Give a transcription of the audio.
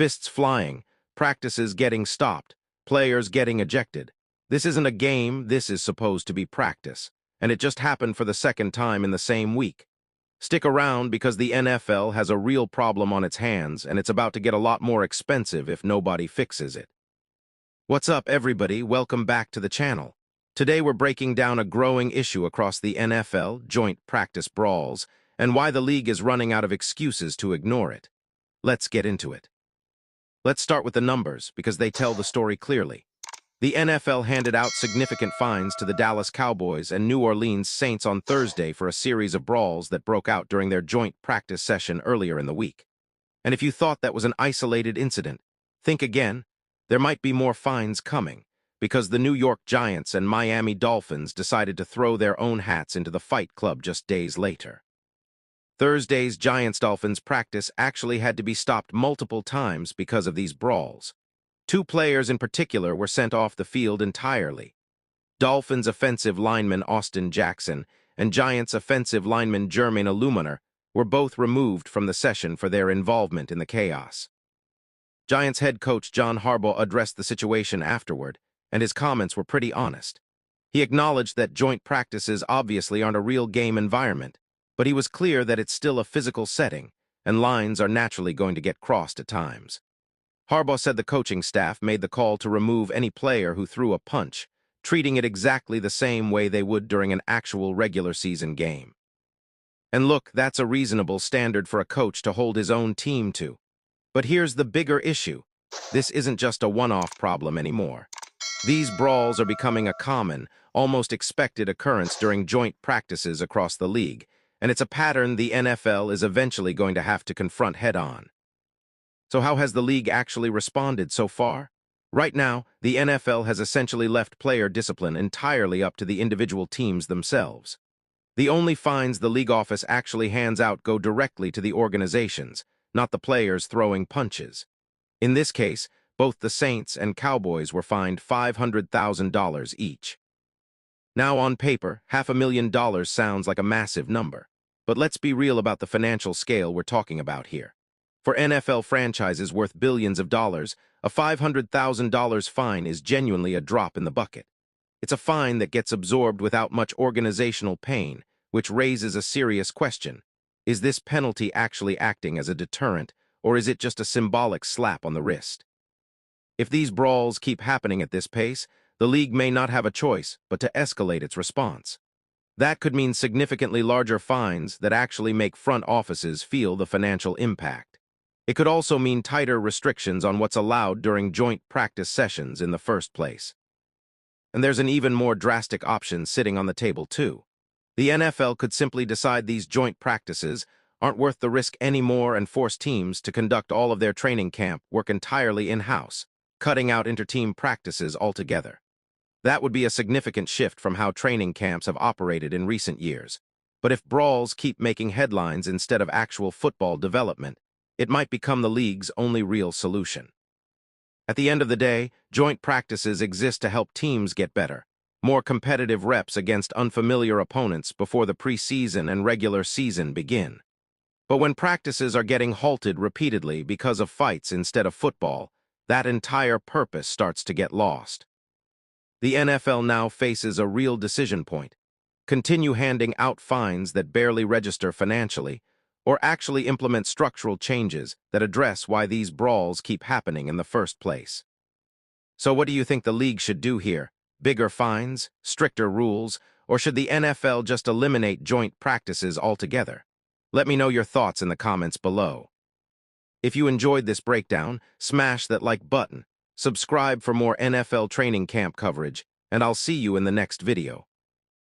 fists flying, practices getting stopped, players getting ejected. This isn't a game, this is supposed to be practice. And it just happened for the second time in the same week. Stick around because the NFL has a real problem on its hands, and it's about to get a lot more expensive if nobody fixes it. What's up, everybody? Welcome back to the channel. Today we're breaking down a growing issue across the NFL, joint practice brawls, and why the league is running out of excuses to ignore it. Let's get into it. Let's start with the numbers, because they tell the story clearly. The NFL handed out significant fines to the Dallas Cowboys and New Orleans Saints on Thursday for a series of brawls that broke out during their joint practice session earlier in the week. And if you thought that was an isolated incident, think again. There might be more fines coming, because the New York Giants and Miami Dolphins decided to throw their own hats into the fight club just days later. Thursday's Giants-Dolphins practice actually had to be stopped multiple times because of these brawls. 2 players in particular were sent off the field entirely. Dolphins offensive lineman Austin Jackson and Giants offensive lineman Jermaine Illuminor were both removed from the session for their involvement in the chaos. Giants head coach John Harbaugh addressed the situation afterward, and his comments were pretty honest. He acknowledged that joint practices obviously aren't a real game environment, but he was clear that it's still a physical setting, and lines are naturally going to get crossed at times. Harbaugh said the coaching staff made the call to remove any player who threw a punch, treating it exactly the same way they would during an actual regular season game. And look, that's a reasonable standard for a coach to hold his own team to. But here's the bigger issue. This isn't just a one-off problem anymore. These brawls are becoming a common, almost expected occurrence during joint practices across the league, and it's a pattern the NFL is eventually going to have to confront head-on. So how has the league actually responded so far? Right now, the NFL has essentially left player discipline entirely up to the individual teams themselves. The only fines the league office actually hands out go directly to the organizations, not the players throwing punches. In this case, both the Saints and Cowboys were fined $500,000 each. Now, on paper, $500,000 sounds like a massive number. But let's be real about the financial scale we're talking about here. For NFL franchises worth billions of dollars, a $500,000 fine is genuinely a drop in the bucket. It's a fine that gets absorbed without much organizational pain, which raises a serious question. Is this penalty actually acting as a deterrent, or is it just a symbolic slap on the wrist? If these brawls keep happening at this pace, the league may not have a choice but to escalate its response. That could mean significantly larger fines that actually make front offices feel the financial impact. It could also mean tighter restrictions on what's allowed during joint practice sessions in the first place. And there's an even more drastic option sitting on the table, too. The NFL could simply decide these joint practices aren't worth the risk anymore and force teams to conduct all of their training camp work entirely in-house, cutting out inter-team practices altogether. That would be a significant shift from how training camps have operated in recent years. But if brawls keep making headlines instead of actual football development, it might become the league's only real solution. At the end of the day, joint practices exist to help teams get better, more competitive reps against unfamiliar opponents before the preseason and regular season begin. But when practices are getting halted repeatedly because of fights instead of football, that entire purpose starts to get lost. The NFL now faces a real decision point. Continue handing out fines that barely register financially, or actually implement structural changes that address why these brawls keep happening in the first place. So what do you think the league should do here? Bigger fines, stricter rules, or should the NFL just eliminate joint practices altogether? Let me know your thoughts in the comments below. If you enjoyed this breakdown, smash that like button, subscribe for more NFL training camp coverage, and I'll see you in the next video.